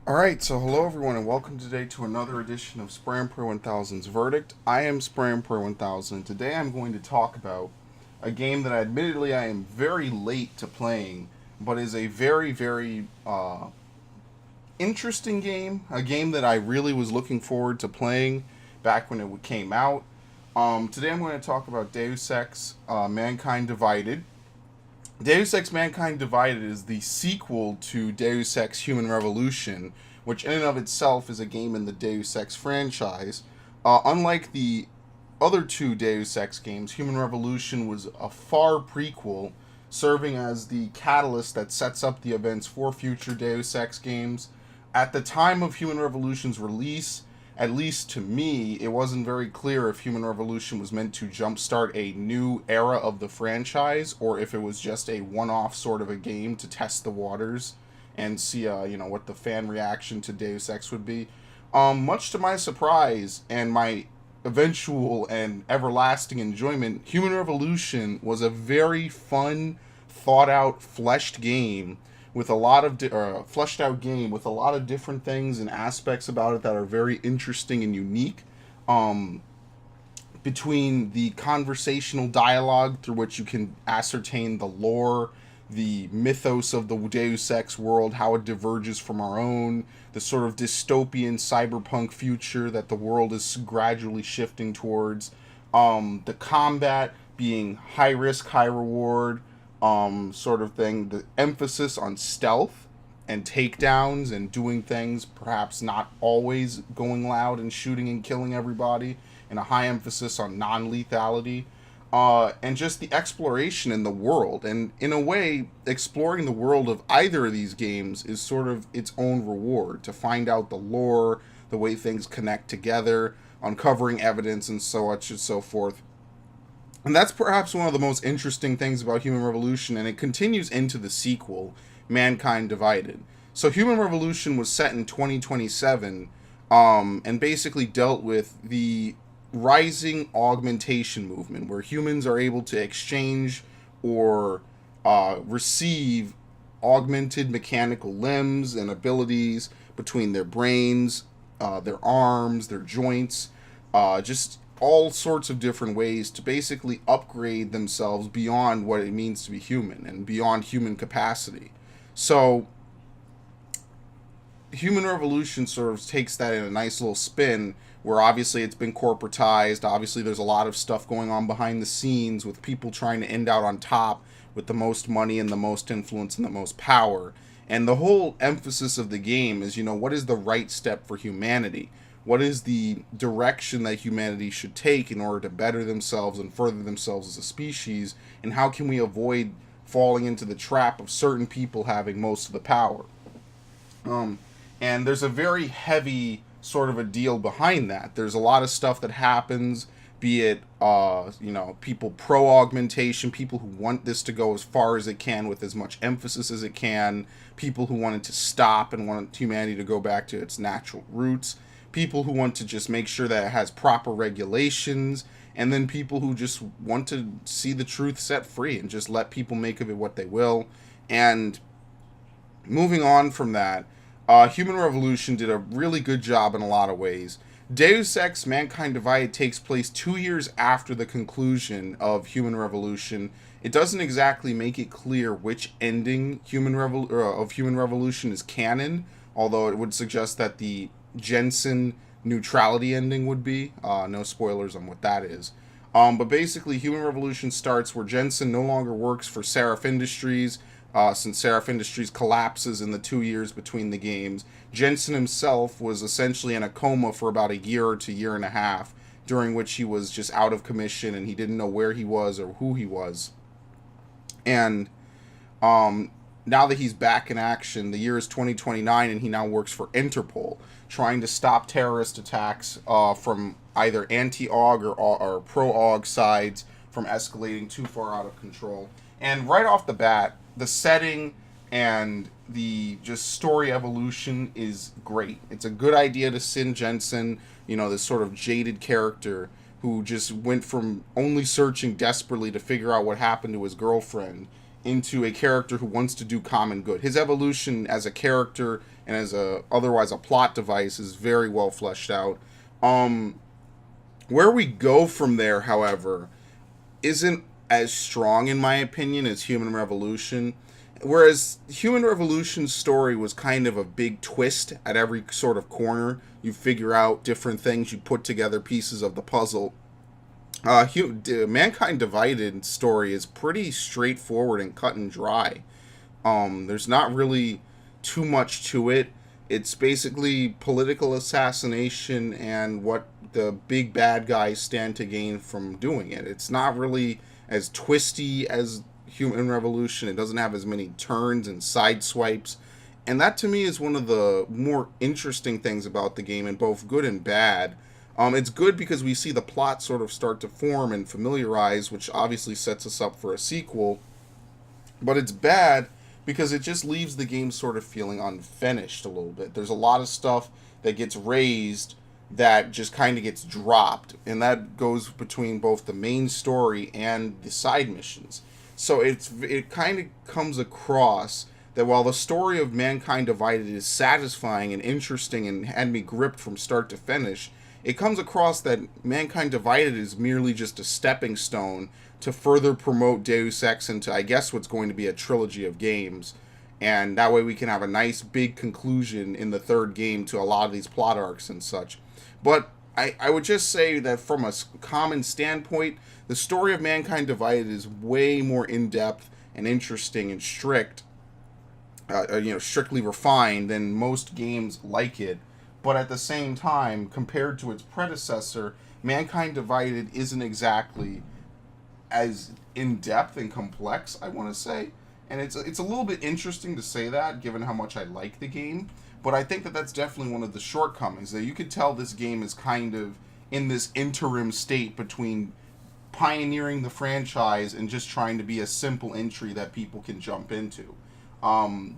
Alright, so hello everyone and welcome today to another edition of SpraynPray1000's Verdict. I am SpraynPray1000 and today I'm going to talk about a game that admittedly I am very late to playing, but is a very interesting game. A game that I really was looking forward to playing back when it came out. Today I'm going to talk about Deus Ex Mankind Divided. Deus Ex Mankind Divided is the sequel to Deus Ex Human Revolution, which in and of itself is a game in the Deus Ex franchise. Unlike the other two Deus Ex games, Human Revolution was a far prequel, serving as the catalyst that sets up the events for future Deus Ex games. At the time of Human Revolution's release, at least to me, it wasn't very clear if Human Revolution was meant to jumpstart a new era of the franchise or if it was just a one-off sort of a game to test the waters and see, what the fan reaction to Deus Ex would be. Much to my surprise and my eventual and everlasting enjoyment, Human Revolution was a very fun, thought-out, fleshed game with a lot of fleshed out game with a lot of different things and aspects about it that are very interesting and unique. Um, Between the conversational dialogue through which you can ascertain the lore, the mythos of the Deus Ex world, how it diverges from our own, the sort of dystopian cyberpunk future that the world is gradually shifting towards, the combat being high risk, high reward, sort of thing. The emphasis on stealth and takedowns and doing things, perhaps not always going loud and shooting and killing everybody, and a high emphasis on non-lethality. And just the exploration in the world. And in a way, exploring the world of either of these games is sort of its own reward to find out the lore, the way things connect together, uncovering evidence, and so much and so forth. And that's perhaps one of the most interesting things about Human Revolution, and it continues into the sequel, Mankind Divided. So Human Revolution was set in 2027, and basically dealt with the rising augmentation movement, where humans are able to exchange or receive augmented mechanical limbs and abilities between their brains, their arms, their joints, just all sorts of different ways to basically upgrade themselves beyond what it means to be human and beyond human capacity. So, Human Revolution sort of takes that in a nice little spin where obviously it's been corporatized. Obviously, there's a lot of stuff going on behind the scenes with people trying to end out on top with the most money and the most influence and the most power. And the whole emphasis of the game is, what is the right step for humanity? What is the direction that humanity should take in order to better themselves and further themselves as a species? And how can we avoid falling into the trap of certain people having most of the power? Um, and there's a very heavy sort of a deal behind that. There's a lot of stuff that happens, be it, people pro augmentation, people who want this to go as far as it can with as much emphasis as it can, people who want it to stop and want humanity to go back to its natural roots, people who want to just make sure that it has proper regulations, and then people who just want to see the truth set free and just let people make of it what they will. And moving on from that, Human Revolution did a really good job in a lot of ways. Deus Ex Mankind Divided takes place 2 years after the conclusion of Human Revolution. It doesn't exactly make it clear which ending of Human Revolution is canon, although it would suggest that the Jensen neutrality ending would be. No spoilers on what that is. But basically, Human Revolution starts where Jensen no longer works for Seraph Industries, since Seraph Industries collapses in the 2 years between the games. Jensen himself was essentially in a coma for about a year to year and a half, during which he was just out of commission and he didn't know where he was or who he was. And now that he's back in action, the year is 2029 and he now works for Interpol, trying to stop terrorist attacks from either anti-AUG or pro-AUG sides from escalating too far out of control. And right off the bat, the setting and the just story evolution is great. It's a good idea to Sin Jensen, this sort of jaded character who just went from only searching desperately to figure out what happened to his girlfriend into a character who wants to do common good. His evolution as a character and as a otherwise a plot device is very well fleshed out. Where we go from there, however, isn't as strong in my opinion as Human Revolution. Whereas Human Revolution's story was kind of a big twist at every sort of corner. You figure out different things, you put together pieces of the puzzle. Mankind Divided story is pretty straightforward and cut and dry. There's not really too much to it. It's basically political assassination and what the big bad guys stand to gain from doing it. It's not really as twisty as Human Revolution. It doesn't have as many turns and side swipes. And that to me is one of the more interesting things about the game, in both good and bad. It's good because we see the plot sort of start to form and familiarize, which obviously sets us up for a sequel. But it's bad because it just leaves the game sort of feeling unfinished a little bit. There's a lot of stuff that gets raised that just kind of gets dropped. And that goes between both the main story and the side missions. So it kind of comes across that while the story of Mankind Divided is satisfying and interesting and had me gripped from start to finish, it comes across that Mankind Divided is merely just a stepping stone to further promote Deus Ex into, I guess, what's going to be a trilogy of games. And that way we can have a nice big conclusion in the third game to a lot of these plot arcs and such. But I would just say that from a common standpoint, the story of Mankind Divided is way more in-depth and interesting and strict, strictly refined than most games like it. But at the same time, compared to its predecessor, Mankind Divided isn't exactly as in-depth and complex, I want to say. And it's a little bit interesting to say that, given how much I like the game. But I think that that's definitely one of the shortcomings, that you could tell this game is kind of in this interim state between pioneering the franchise and just trying to be a simple entry that people can jump into.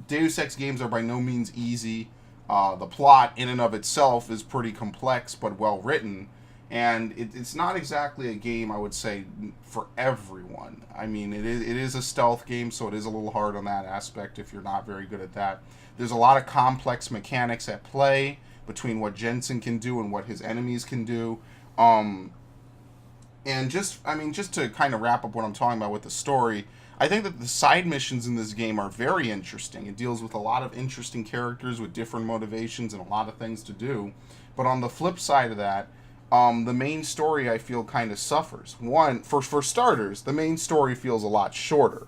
Deus Ex games are by no means easy. The plot in and of itself is pretty complex but well written, and it's not exactly a game I would say for everyone. I mean, it is a stealth game, so it is a little hard on that aspect if you're not very good at that. There's a lot of complex mechanics at play between what Jensen can do and what his enemies can do. And just to kind of wrap up what I'm talking about with the story, I think that the side missions in this game are very interesting. It deals with a lot of interesting characters with different motivations and a lot of things to do. But on the flip side of that, the main story I feel kind of suffers. One, for starters, the main story feels a lot shorter.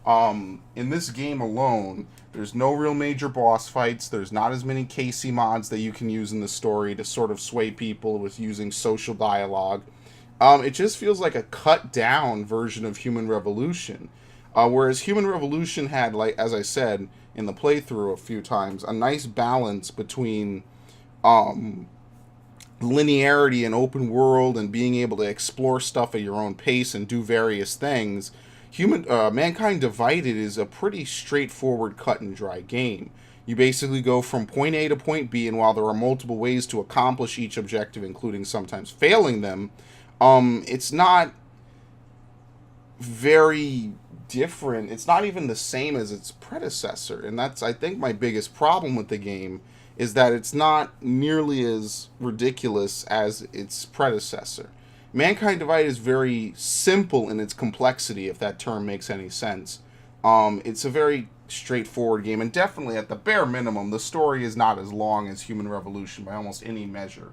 In this game alone, there's no real major boss fights. There's not as many Casey mods that you can use in the story to sort of sway people with using social dialogue. It just feels like a cut down version of Human Revolution. Whereas Human Revolution had, like as I said in the playthrough a few times, a nice balance between linearity and open world and being able to explore stuff at your own pace and do various things. Mankind Divided is a pretty straightforward cut and dry game. You basically go from point A to point B, and while there are multiple ways to accomplish each objective, including sometimes failing them, it's not very different. It's not even the same as its predecessor, and that's, I think, my biggest problem with the game, is that it's not nearly as ridiculous as its predecessor. Mankind Divided is very simple in its complexity, if that term makes any sense. It's a very straightforward game, and definitely at the bare minimum, the story is not as long as Human Revolution by almost any measure.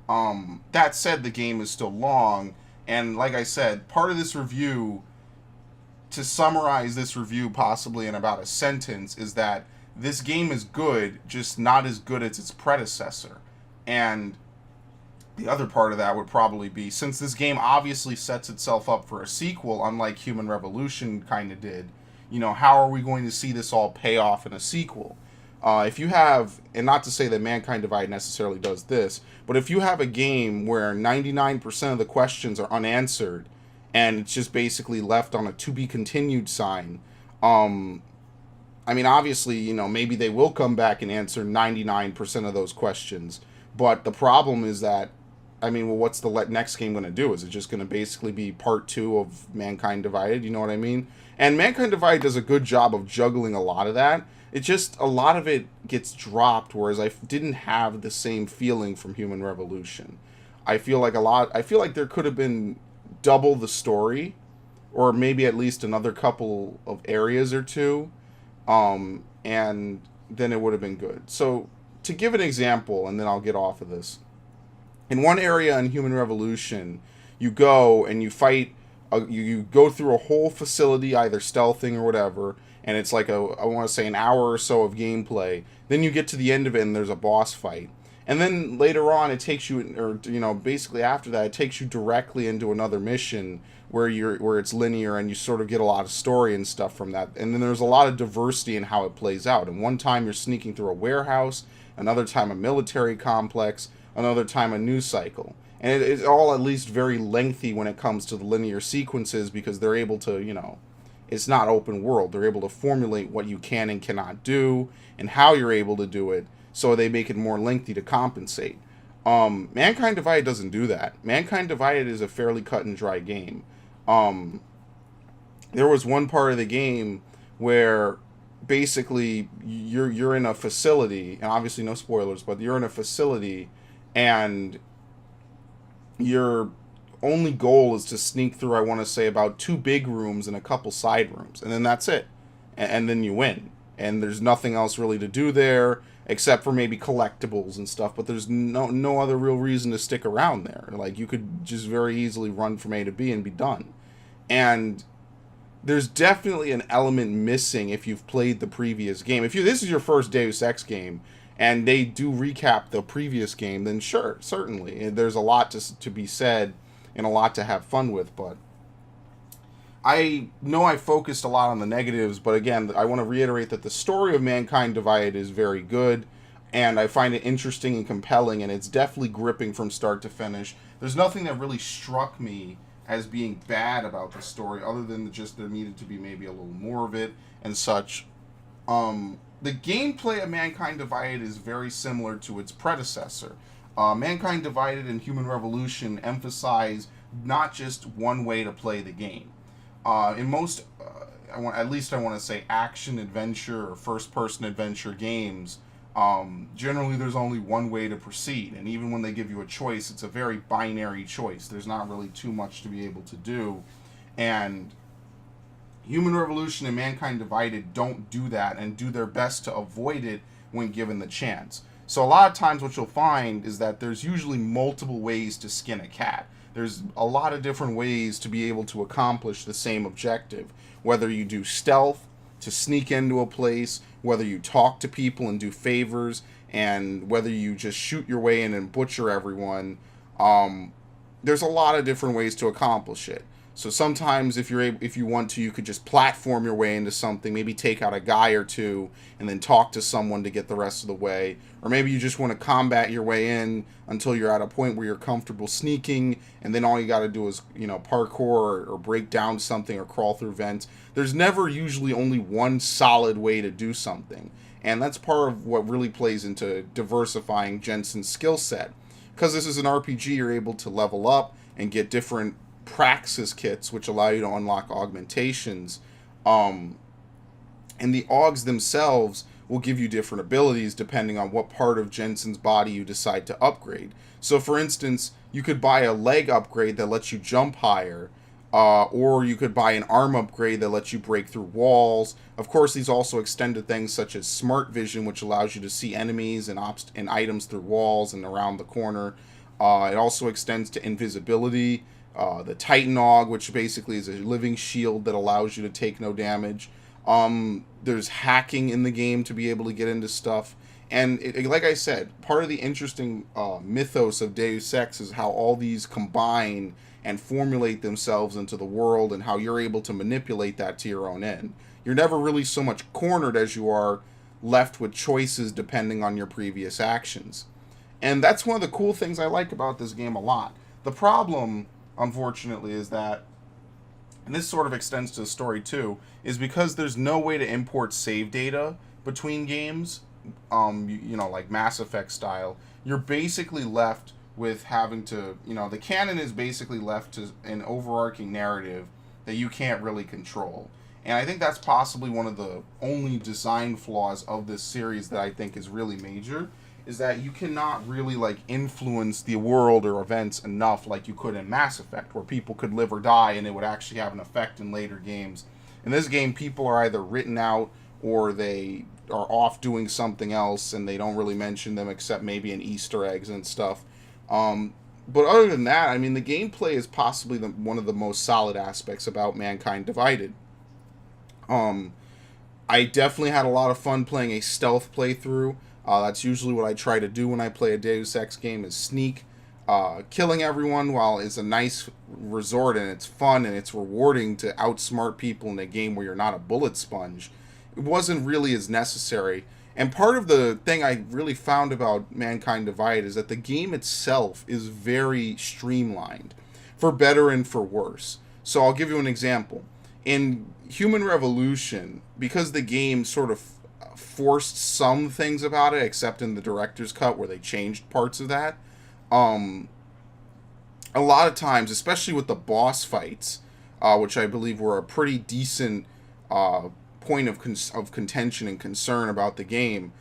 That said, the game is still long, and like I said, part of this review, to summarize this review possibly in about a sentence, is that this game is good, just not as good as its predecessor. And the other part of that would probably be, since this game obviously sets itself up for a sequel, unlike Human Revolution kind of did, how are we going to see this all pay off in a sequel? If you have, and not to say that Mankind Divided necessarily does this, but if you have a game where 99% of the questions are unanswered, and it's just basically left on a to be continued sign, obviously, maybe they will come back and answer 99% of those questions, but the problem is that, what's the next game going to do? Is it just going to basically be part 2 of Mankind Divided? You know what I mean? And Mankind Divided does a good job of juggling a lot of that. It's just a lot of it gets dropped, whereas I didn't have the same feeling from Human Revolution. I feel like there could have been double the story, or maybe at least another couple of areas or two, and then it would have been good. So to give an example, and then I'll get off of this. In one area in Human Revolution, you go and you fight. You go through a whole facility, either stealthing or whatever, and it's like I want to say an hour or so of gameplay. Then you get to the end of it, and there's a boss fight. And then later on, it takes you, or basically after that, it takes you directly into another mission where it's linear, and you sort of get a lot of story and stuff from that. And then there's a lot of diversity in how it plays out. And one time you're sneaking through a warehouse, another time a military complex, another time a news cycle. And it's all at least very lengthy when it comes to the linear sequences, because they're able to, it's not open world. They're able to formulate what you can and cannot do and how you're able to do it, so they make it more lengthy to compensate. Mankind Divided doesn't do that. Mankind Divided is a fairly cut and dry game. There was one part of the game where basically you're in a facility, and obviously no spoilers, but you're in a facility, and your only goal is to sneak through, I want to say, about 2 big rooms and a couple side rooms, and then that's it. And then you win. And there's nothing else really to do there, except for maybe collectibles and stuff, but there's no other real reason to stick around there. Like, you could just very easily run from A to B and be done. And there's definitely an element missing if you've played the previous game. If this is your first Deus Ex game, and they do recap the previous game, then sure, certainly. There's a lot to be said and a lot to have fun with, but I know I focused a lot on the negatives, but again, I want to reiterate that the story of Mankind Divided is very good, and I find it interesting and compelling, and it's definitely gripping from start to finish. There's nothing that really struck me as being bad about the story, other than just there needed to be maybe a little more of it and such. The gameplay of Mankind Divided is very similar to its predecessor. Mankind Divided and Human Revolution emphasize not just one way to play the game. In most, I want to say action adventure or first-person adventure games, generally there's only one way to proceed, and even when they give you a choice, it's a very binary choice. There's not really too much to be able to do, and Human Revolution and Mankind Divided don't do that, and do their best to avoid it when given the chance. So a lot of times what you'll find is that there's usually multiple ways to skin a cat. There's a lot of different ways to be able to accomplish the same objective. Whether you do stealth to sneak into a place, whether you talk to people and do favors, and whether you just shoot your way in and butcher everyone, there's a lot of different ways to accomplish it. So sometimes if you want to, you could just platform your way into something, maybe take out a guy or two, and then talk to someone to get the rest of the way. Or maybe you just want to combat your way in until you're at a point where you're comfortable sneaking, and then all you got to do is, parkour or break down something or crawl through vents. There's never usually only one solid way to do something. And that's part of what really plays into diversifying Jensen's skill set. Because this is an RPG, you're able to level up and get different praxis kits, which allow you to unlock augmentations, and the augs themselves will give you different abilities depending on what part of Jensen's body you decide to upgrade. So for instance, you could buy a leg upgrade that lets you jump higher, or you could buy an arm upgrade that lets you break through walls. Of course, these also extend to things such as smart vision, which allows you to see enemies and items through walls and around the corner. It also extends to invisibility. The Titan Aug, which basically is a living shield that allows you to take no damage. There's hacking in the game to be able to get into stuff. And like I said, part of the interesting mythos of Deus Ex is how all these combine and formulate themselves into the world, and how you're able to manipulate that to your own end. You're never really so much cornered as you are left with choices depending on your previous actions. And that's one of the cool things I like about this game a lot. The problem, unfortunately, is that, and this sort of extends to the story too, is because there's no way to import save data between games, like Mass Effect style, you're basically left with having to, the canon is basically left to an overarching narrative that you can't really control. And I think that's possibly one of the only design flaws of this series that I think is really major, is that you cannot really like influence the world or events enough like you could in Mass Effect, where people could live or die and it would actually have an effect in later games. In this game, people are either written out or they are off doing something else, and they don't really mention them except maybe in Easter eggs and stuff. But other than that, I mean, the gameplay is possibly one of the most solid aspects about Mankind Divided. I definitely had a lot of fun playing a stealth playthrough. That's usually what I try to do when I play a Deus Ex game, is sneak. Killing everyone, while is a nice resort and it's fun and it's rewarding to outsmart people in a game where you're not a bullet sponge, it wasn't really as necessary. And part of the thing I really found about Mankind Divided is that the game itself is very streamlined, for better and for worse. So I'll give you an example. In Human Revolution, because the game sort of forced some things about it, except in the director's cut where they changed parts of that, a lot of times, especially with the boss fights, which I believe were a pretty decent point of contention and concern about the game,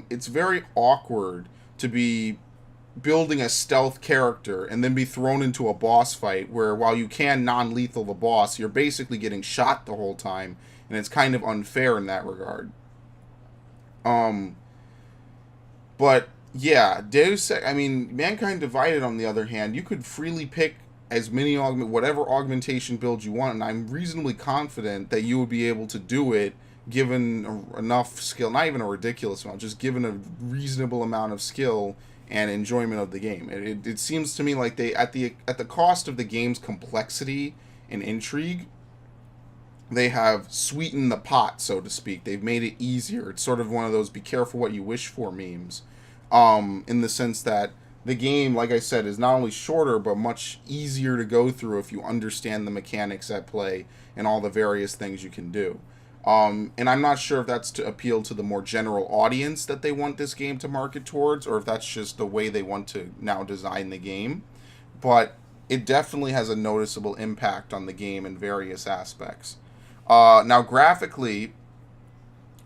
it's very awkward to be building a stealth character and then be thrown into a boss fight where, while you can non-lethal the boss, you're basically getting shot the whole time, and it's kind of unfair in that regard. But yeah, Mankind Divided, on the other hand, you could freely pick as many whatever augmentation build you want, and I'm reasonably confident that you would be able to do it given enough skill, not even a ridiculous amount, just given a reasonable amount of skill and enjoyment of the game. It seems to me like they, at the cost of the game's complexity and intrigue, they have sweetened the pot, so to speak. They've made it easier. It's sort of one of those "be careful what you wish for" memes, in the sense that the game, like I said, is not only shorter but much easier to go through if you understand the mechanics at play and all the various things you can do. And I'm not sure if that's to appeal to the more general audience that they want this game to market towards, or if that's just the way they want to now design the game. But it definitely has a noticeable impact on the game in various aspects. Now, graphically,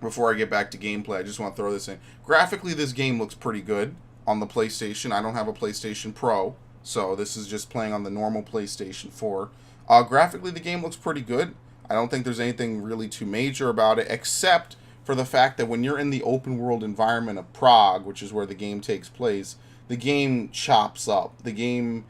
before I get back to gameplay, I just want to throw this in. Graphically, this game looks pretty good on the PlayStation. I don't have a PlayStation Pro, so this is just playing on the normal PlayStation 4. Graphically, the game looks pretty good. I don't think there's anything really too major about it, except for the fact that when you're in the open world environment of Prague, which is where the game takes place, the game chops up. The game,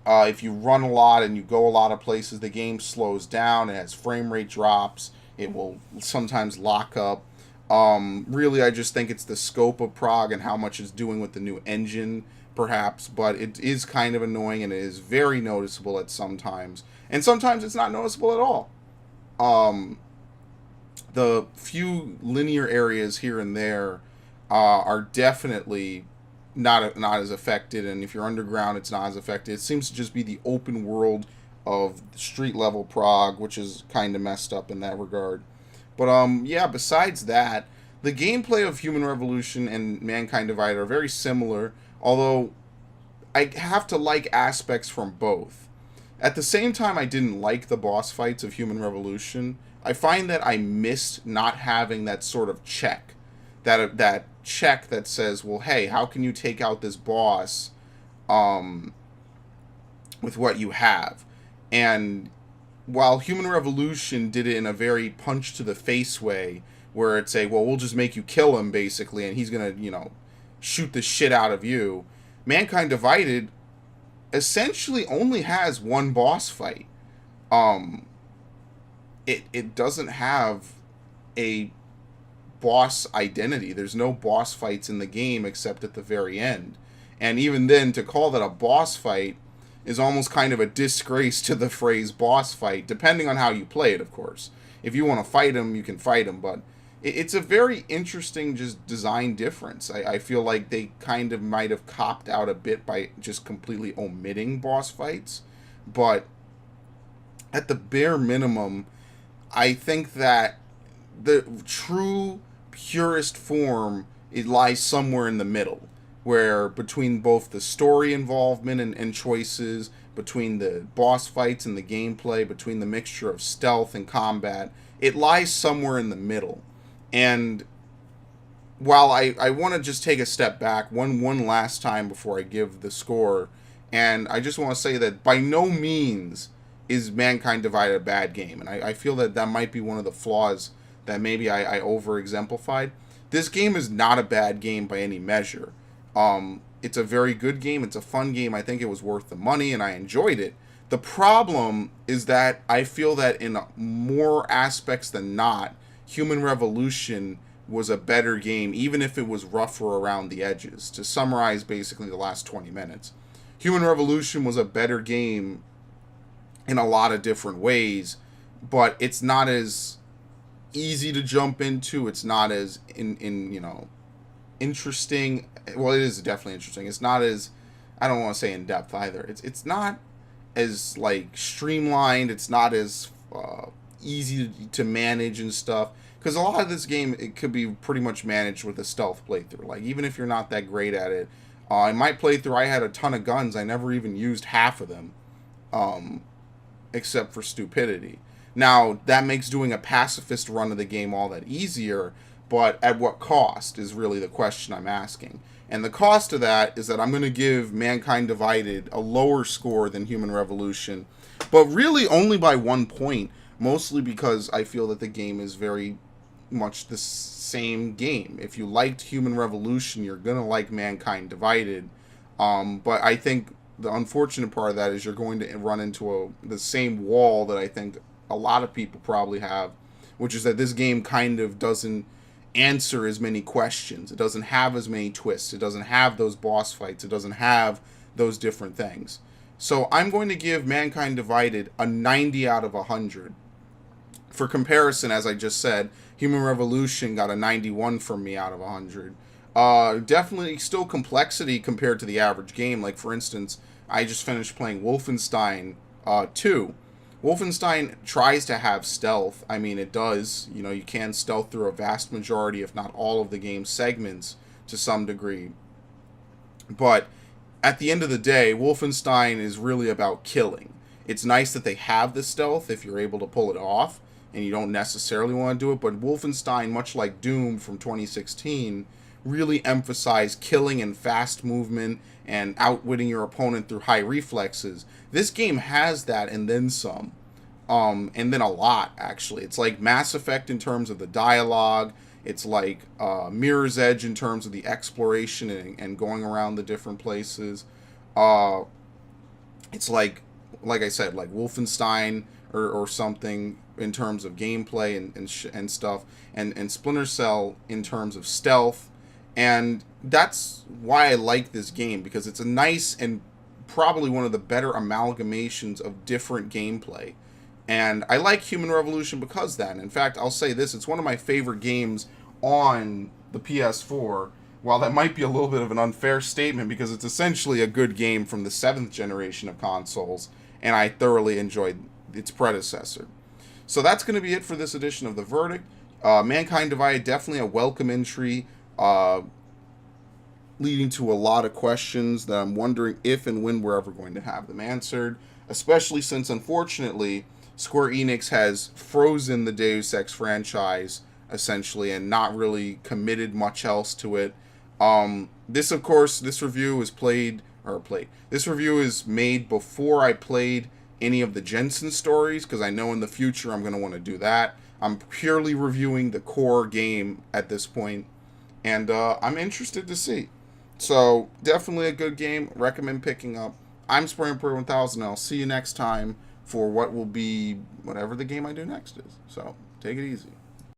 if you run a lot and you go a lot of places, the game slows down. It has frame rate drops. It will sometimes lock up. Really, I just think it's the scope of Prague and how much it's doing with the new engine, perhaps, but it is kind of annoying, and it is very noticeable at some times. And sometimes it's not noticeable at all. The few linear areas here and there are definitely not as affected, and if you're underground, it's not as affected. It seems to just be the open world of street level Prague, which is kind of messed up in that regard. But yeah, besides that, the gameplay of Human Revolution and Mankind Divided are very similar, although I have to like aspects from both. At the same time I didn't like the boss fights of Human Revolution, I find that I missed not having that sort of check. That check that says, well, hey, how can you take out this boss with what you have? And while Human Revolution did it in a very punch-to-the-face way, where it's well, we'll just make you kill him, basically, and he's going to, shoot the shit out of you, Mankind Divided essentially only has one boss fight. It doesn't have a boss identity. There's no boss fights in the game except at the very end. And even then, to call that a boss fight is almost kind of a disgrace to the phrase boss fight, depending on how you play it, of course. If you want to fight him, you can fight him, but it's a very interesting just design difference. I feel like they kind of might have copped out a bit by just completely omitting boss fights, but at the bare minimum, I think that the true purest form, it lies somewhere in the middle, where between both the story involvement and choices, between the boss fights and the gameplay, between the mixture of stealth and combat, it lies somewhere in the middle. And while I want to just take a step back one last time before I give the score, and I just want to say that by no means is Mankind Divided a bad game, and I feel that that might be one of the flaws that maybe I over exemplified. This game is not a bad game by any measure. It's a very good game. It's a fun game. I think it was worth the money, and I enjoyed it. The problem is that I feel that in more aspects than not, Human Revolution was a better game, even if it was rougher around the edges. To summarize basically the last 20 minutes, Human Revolution was a better game in a lot of different ways, but it's not as easy to jump into. It's not as interesting. Well, it is definitely interesting. It's not as, I don't want to say in depth either. It's not as like streamlined. It's not as easy to manage and stuff. Because a lot of this game, it could be pretty much managed with a stealth playthrough. Like, even if you're not that great at it. In my playthrough, I had a ton of guns. I never even used half of them. Except for stupidity. Now, that makes doing a pacifist run of the game all that easier. But at what cost is really the question I'm asking. And the cost of that is that I'm going to give Mankind Divided a lower score than Human Revolution. But really only by 1 point. Mostly because I feel that the game is very much the same game. If you liked Human Revolution, you're gonna like Mankind Divided. But I think the unfortunate part of that is you're going to run into the same wall that I think a lot of people probably have, which is that this game kind of doesn't answer as many questions. It doesn't have as many twists. It doesn't have those boss fights. It doesn't have those different things. So I'm going to give Mankind Divided a 90 out of 100. For comparison, as I just said, Human Revolution got a 91 from me out of 100. Definitely still complexity compared to the average game. Like, for instance, I just finished playing Wolfenstein 2. Wolfenstein tries to have stealth. I mean, it does. You know, you can stealth through a vast majority, if not all of the game's segments to some degree. But at the end of the day, Wolfenstein is really about killing. It's nice that they have the stealth if you're able to pull it off, and you don't necessarily want to do it, but Wolfenstein, much like Doom from 2016, really emphasized killing and fast movement and outwitting your opponent through high reflexes. This game has that and then some. And then a lot, actually. It's like Mass Effect in terms of the dialogue. It's like Mirror's Edge in terms of the exploration and going around the different places. It's like I said, like Wolfenstein or something in terms of gameplay and stuff, and Splinter Cell in terms of stealth. And that's why I like this game, because it's a nice and probably one of the better amalgamations of different gameplay. And I like Human Revolution because of that. And in fact, I'll say this, it's one of my favorite games on the PS4. While that might be a little bit of an unfair statement, because it's essentially a good game from the 7th generation of consoles, and I thoroughly enjoyed its predecessor. So that's going to be it for this edition of The Verdict. Mankind Divided, definitely a welcome entry, leading to a lot of questions that I'm wondering if and when we're ever going to have them answered, especially since, unfortunately, Square Enix has frozen the Deus Ex franchise, essentially, and not really committed much else to it. This, of course, this review is This review is made before I played any of the Jensen stories, because I know in the future I'm going to want to do that. I'm purely reviewing the core game at this point, and I'm interested to see. So, definitely a good game. Recommend picking up. I'm SpraynPray1000. I'll see you next time for what will be whatever the game I do next is. So, take it easy.